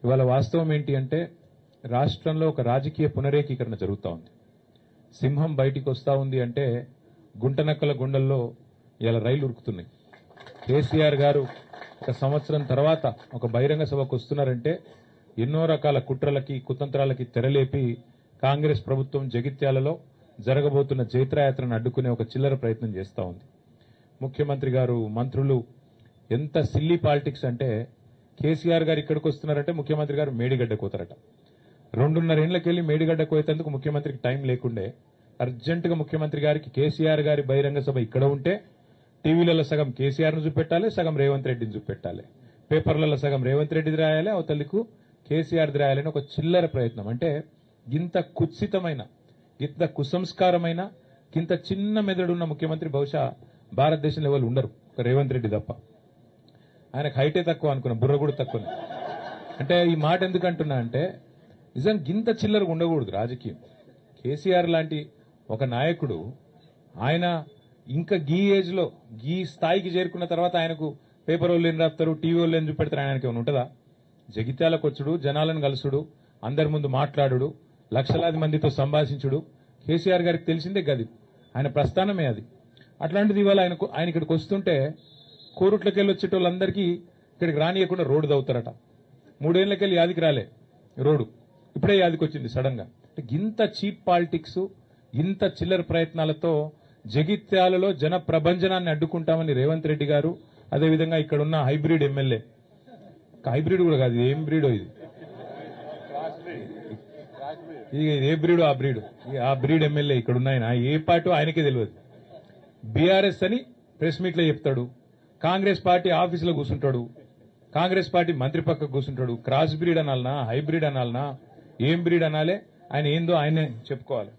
ఇవాళ వాస్తవం ఏంటి అంటే రాష్ట్రంలో ఒక రాజకీయ పునరేకీకరణ జరుగుతూ ఉంది. సింహం బయటికి వస్తూ ఉంది అంటే గుంటనక్కల గుండెల్లో ఇలా రైలు ఉరుకుతున్నాయి. కేసీఆర్ గారు ఒక సంవత్సరం తర్వాత ఒక బహిరంగ సభకు వస్తున్నారంటే ఎన్నో రకాల కుట్రలకి కుతంత్రాలకి తెరలేపి కాంగ్రెస్ ప్రభుత్వం జగిత్యాలలో జరగబోతున్న జైత్రయాత్రను అడ్డుకునే ఒక చిల్లర ప్రయత్నం చేస్తూ ఉంది. ముఖ్యమంత్రి గారు మంత్రులు ఎంత సిల్లీ పాలిటిక్స్ అంటే కేసీఆర్ గారు ఇక్కడికి వస్తున్నారంటే ముఖ్యమంత్రి గారు మేడిగడ్డకు పోతారట. 2.5 ఏళ్లకెళ్లి మేడిగడ్డకు పోయేందుకు ముఖ్యమంత్రికి టైం లేకుండే అర్జెంటుగా ముఖ్యమంత్రి గారికి కేసీఆర్ గారి బహిరంగ సభ ఇక్కడ ఉంటే టీవీలలో సగం కేసీఆర్ను చూపెట్టాలి, సగం రేవంత్ రెడ్డిని చూపెట్టాలి, పేపర్లలో సగం రేవంత్ రెడ్డిది రాయాలి, అవతలకు కేసీఆర్ది రాయాలని ఒక చిల్లర ప్రయత్నం. అంటే ఇంత కుత్సితమైన ఇంత కుసంస్కారమైన ఇంత చిన్న మెదడున్న ముఖ్యమంత్రి బహుశా భారతదేశంలో ఎవరు ఉండరు, ఒక రేవంత్ రెడ్డి తప్ప. ఆయనకు హైటే తక్కువ అనుకున్నా, బుర్ర కూడా తక్కువ. అంటే ఈ మాట ఎందుకంటున్నా అంటే నిజం గింత చిల్లరగా ఉండకూడదు రాజకీయం. కేసీఆర్ లాంటి ఒక నాయకుడు ఆయన ఇంకా గీ ఏజ్ లో గీ స్థాయికి చేరుకున్న తర్వాత ఆయనకు పేపర్ వాళ్ళు ఏం రాస్తారు, టీవీ వాళ్ళు ఏం చూపెడతారు, ఆయనకి ఏమైనా ఉంటుందా? జగిత్యాలకు వచ్చుడు, జనాలను కలుసుడు, అందరి ముందు మాట్లాడుడు, లక్షలాది మందితో సంభాషించుడు కేసీఆర్ గారికి తెలిసిందే గది, ఆయన ప్రస్థానమే అది. అట్లాంటిది ఇవాళ ఆయన ఇక్కడికి వస్తుంటే కోరుట్లకి వెళ్ళి వచ్చేటోళ్ళందరికీ ఇక్కడికి రానియకుండా రోడ్డు దవుతారట. 3 ఏళ్లకెళ్ళి యాదికి రాలే రోడ్డు, ఇప్పుడే యాదికి వచ్చింది సడన్ గా. ఇంత చీప్ పాలిటిక్స్ ఇంత చిల్లర ప్రయత్నాలతో జగిత్యాలలో జన ప్రభంజనాన్ని అడ్డుకుంటామని రేవంత్ రెడ్డి గారు, అదేవిధంగా ఇక్కడున్న హైబ్రిడ్ ఎమ్మెల్యే, హైబ్రిడ్ కూడా కాదు, ఏం బ్రీడో ఇది, ఏ బ్రీడో ఆ బ్రీడ్ ఎమ్మెల్యే ఇక్కడ ఉన్నాయన ఏ పార్టీ ఆయనకే తెలియదు. బీఆర్ఎస్ అని ప్రెస్ మీట్ లో చెప్తాడు, కాంగ్రెస్ పార్టీ ఆఫీసులో కూర్చుంటాడు, కాంగ్రెస్ పార్టీ మంత్రి పక్కకు కూర్చుంటాడు. క్రాస్ బ్రీడ్ అనాలనా, హైబ్రిడ్ అనాలనా, ఏం బ్రీడ్ అనాలే, ఆయన ఏందో ఆయనే చెప్పుకోవాలి.